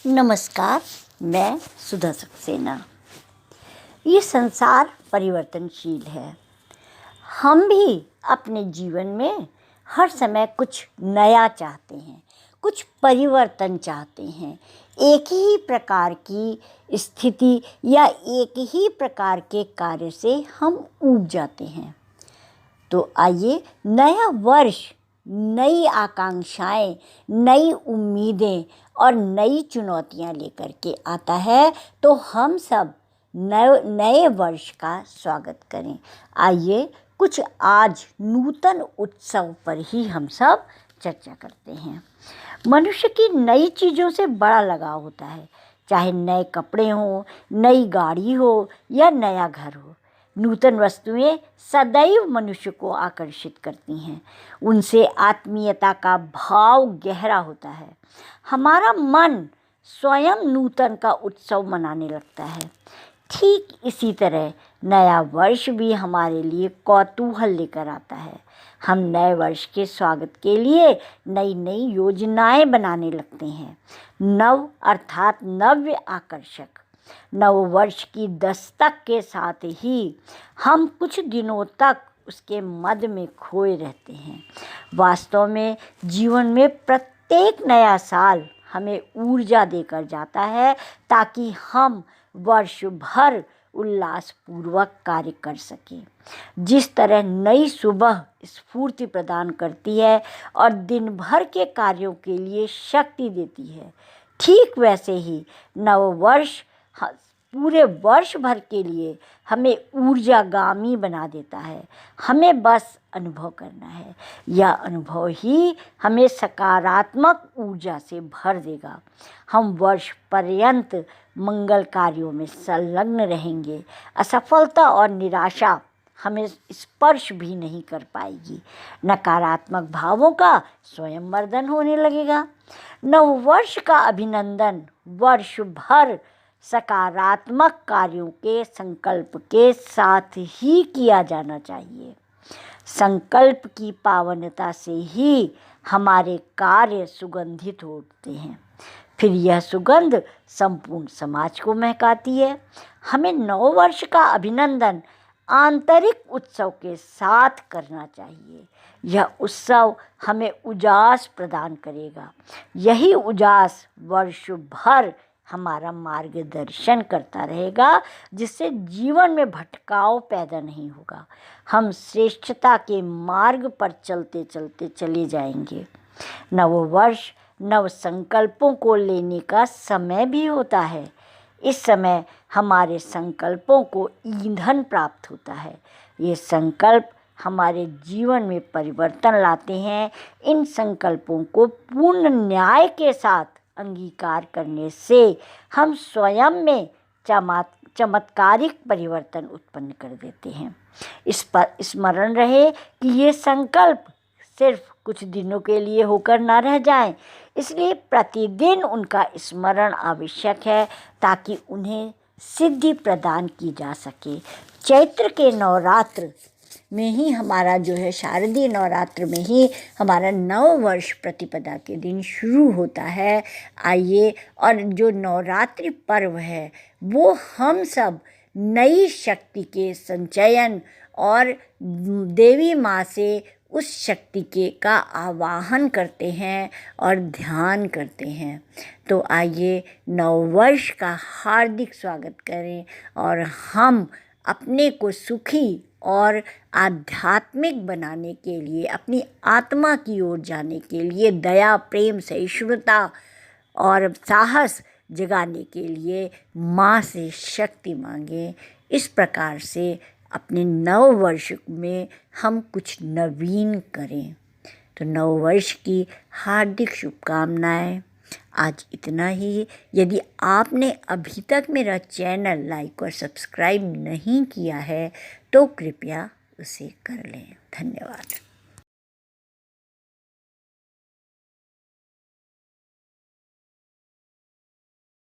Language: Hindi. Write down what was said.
नमस्कार, मैं सुधा सक्सेना। ये संसार परिवर्तनशील है। हम भी अपने जीवन में हर समय कुछ नया चाहते हैं, कुछ परिवर्तन चाहते हैं। एक ही प्रकार की स्थिति या एक ही प्रकार के कार्य से हम ऊब जाते हैं। तो आइए, नया वर्ष नई आकांक्षाएं, नई उम्मीदें और नई चुनौतियां लेकर के आता है, तो हम सब नए वर्ष का स्वागत करें। आइए कुछ आज नूतन उत्सव पर ही हम सब चर्चा करते हैं। मनुष्य की नई चीज़ों से बड़ा लगाव होता है, चाहे नए कपड़े हों, नई गाड़ी हो या नया घर हो। नूतन वस्तुएं सदैव मनुष्य को आकर्षित करती हैं। उनसे आत्मीयता का भाव गहरा होता है। हमारा मन स्वयं नूतन का उत्सव मनाने लगता है। ठीक इसी तरह नया वर्ष भी हमारे लिए कौतूहल लेकर आता है। हम नए वर्ष के स्वागत के लिए नई नई योजनाएं बनाने लगते हैं। नव अर्थात नव्य आकर्षक। नव वर्ष की दस्तक के साथ ही हम कुछ दिनों तक उसके मद में खोए रहते हैं। वास्तव में जीवन में प्रत्येक नया साल हमें ऊर्जा देकर जाता है, ताकि हम वर्ष भर उल्लासपूर्वक कार्य कर सकें। जिस तरह नई सुबह स्फूर्ति प्रदान करती है और दिन भर के कार्यों के लिए शक्ति देती है, ठीक वैसे ही नववर्ष पूरे वर्ष भर के लिए हमें ऊर्जागामी बना देता है। हमें बस अनुभव करना है। यह अनुभव ही हमें सकारात्मक ऊर्जा से भर देगा। हम वर्ष पर्यंत मंगल कार्यों में संलग्न रहेंगे। असफलता और निराशा हमें स्पर्श भी नहीं कर पाएगी। नकारात्मक भावों का स्वयं मर्दन होने लगेगा। नववर्ष का अभिनंदन वर्ष भर सकारात्मक कार्यों के संकल्प के साथ ही किया जाना चाहिए। संकल्प की पावनता से ही हमारे कार्य सुगंधित होते हैं। फिर यह सुगंध संपूर्ण समाज को महकाती है। हमें नववर्ष का अभिनंदन आंतरिक उत्सव के साथ करना चाहिए। यह उत्सव हमें उजास प्रदान करेगा। यही उजास वर्ष भर हमारा मार्गदर्शन करता रहेगा, जिससे जीवन में भटकाव पैदा नहीं होगा। हम श्रेष्ठता के मार्ग पर चलते चलते चले जाएंगे। नववर्ष नव संकल्पों को लेने का समय भी होता है। इस समय हमारे संकल्पों को ईंधन प्राप्त होता है। ये संकल्प हमारे जीवन में परिवर्तन लाते हैं। इन संकल्पों को पूर्ण न्याय के साथ अंगीकार करने से हम स्वयं में चमत्कारिक परिवर्तन उत्पन्न कर देते हैं। इस पर स्मरण रहे कि ये संकल्प सिर्फ कुछ दिनों के लिए होकर ना रह जाएं, इसलिए प्रतिदिन उनका स्मरण आवश्यक है, ताकि उन्हें सिद्धि प्रदान की जा सके। चैत्र के नवरात्र में ही हमारा शारदीय नवरात्र में ही हमारा नव वर्ष प्रतिपदा के दिन शुरू होता है। आइए, और जो नवरात्रि पर्व है वो हम सब नई शक्ति के संचयन और देवी माँ से उस शक्ति का आवाहन करते हैं और ध्यान करते हैं। तो आइए नववर्ष का हार्दिक स्वागत करें और हम अपने को सुखी और आध्यात्मिक बनाने के लिए, अपनी आत्मा की ओर जाने के लिए, दया, प्रेम, सहिष्णुता और साहस जगाने के लिए माँ से शक्ति मांगें। इस प्रकार से अपने नव वर्ष में हम कुछ नवीन करें। तो नव वर्ष की हार्दिक शुभकामनाएं। आज इतना ही। यदि आपने अभी तक मेरा चैनल लाइक और सब्सक्राइब नहीं किया है, तो कृपया उसे कर लें। धन्यवाद।